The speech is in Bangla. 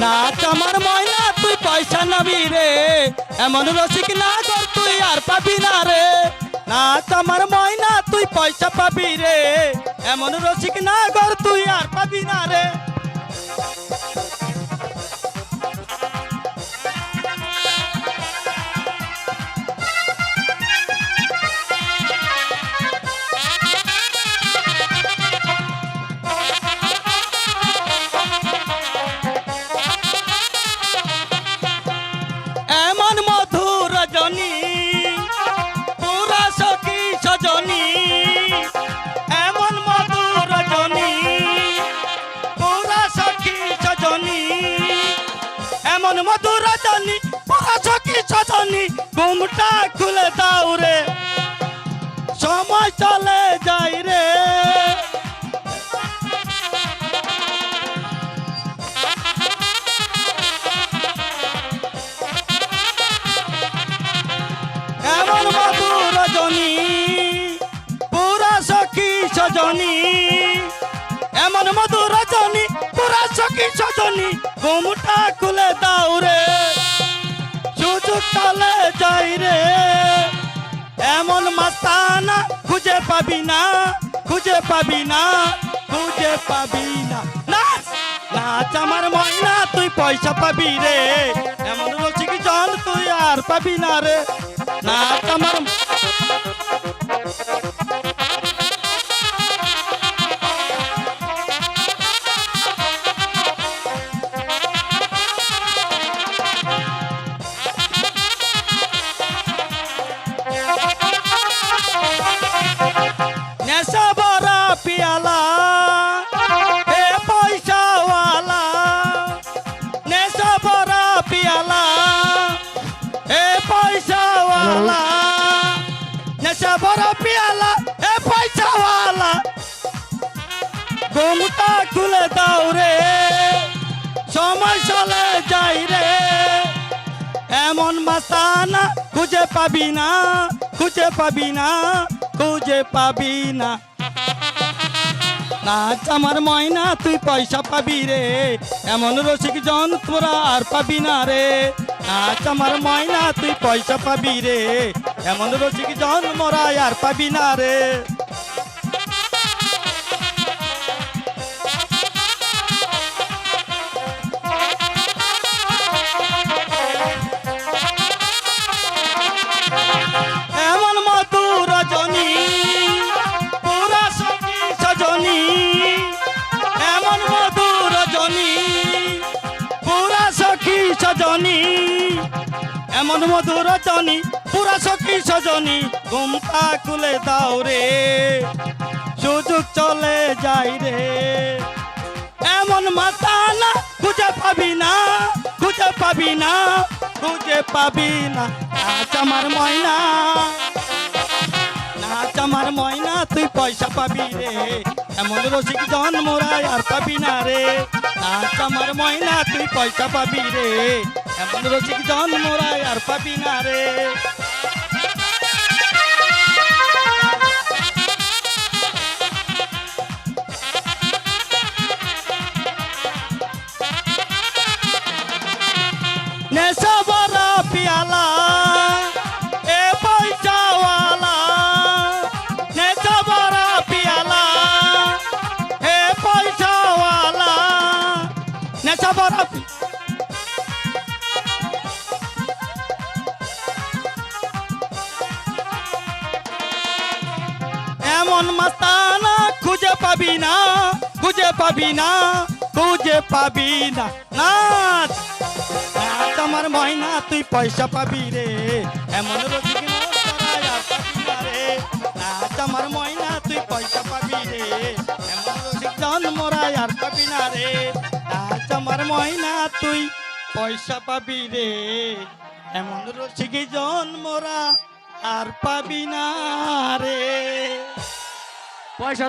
নাচ আমার ময়না তুই পয়সা নবি রে, এমন রসিক না কর তুই আর পাবি না রে। নাচ আমার ময়না তুই পয়সা পাবি রে, এমন রসিক না কর তুই আর পাবি না রে। এমন মধুর রজনী পুরা সখী সজনী, এমন মধুর রজনী পুরা সখী সজনী, এমন মধুর রজনী পুরা সখী সজনী। ঘুমটা খুলে দাও রে, সময় চলে যাই রে। এমন মধুর রজনী পুরা সখী সজনী, এমন মধুর রজনী পুরা সখী সজনী। ঘুমটা খুলে দাও রে, সুযোগ চলে যাই রে। এমন মাস্তানা খুঁজে পাবি না, খুঁজে পাবি না, খুঁজে পাবি না। নাচ নাচ আমার ময়না তুই পয়সা পাবি রে, এমন রসিক জন তুই আর পাবি না রে। নাচ আমার নেশা ভরা পিয়ালা হে পয়সাওয়ালা, নেশা ভরা পিয়ালা হে পয়সাওয়ালা, নেশা ভরা পিয়ালা হে পয়সাওয়ালা। ঘুমটা খুলে দাও রে, সময় চলে যাই রে। এমন মাস্তানা খুঁজে পাবি না, খুঁজে পাবি না, খুঁজে পাবি না। নাচ আমার ময়না তুই পয়সা পাবি রে, এমন রসিক জন তোরা আর পাবি না রে। নাচ আমার ময়না তুই পয়সা পাবি রে, এমন রসিক জন মোরা আর পাবি না রে। এমন মধুর রজনী পুরা সখী সজনী, এমন মধুর রজনী পুরা সখী সজনী, এমন মধুর রজনী পুরা সখী সজনী। ঘুমটা খুলে দাও রে, সুযোগ চলে যাই রে। এমন মাতানা খুঁজে পাবি না, খুঁজে পাবি না, খুঁজে পাবি না। নাচ আমার ময়না, নাচ আমার ময়না তুই পয়সা পাবি রে, এমন রসিক জন মোরা আর পাবি না রে। নাচ আমার ময়না তুই পয়সা পাবি রে, এমন রসিক জন মোরা আর পাবি না রে। নেশা ভরা পিয়ালা এ পয়সাওয়ালা, নেশা ভরা পিয়ালা এ পয়সাওয়ালা, নেশা ভরা এমন মাস্তানা খুঁজে পাবি না, খুঁজে পাবি না, খুঁজে পাবি না। নাচ নাচ আমার ময়না তুই পয়সা পাবি রে, এমন রসিক আর পাবি না রে। নাচ আমার ময়না তুই পয়সা পাবি রে, এমন রসিক জন মোরা আর পাবি না রে। নাচ আমার ময়না তুই পয়সা পাবি রে, এমন রসিক জন মোরা আর পাবি না রে। পয়সা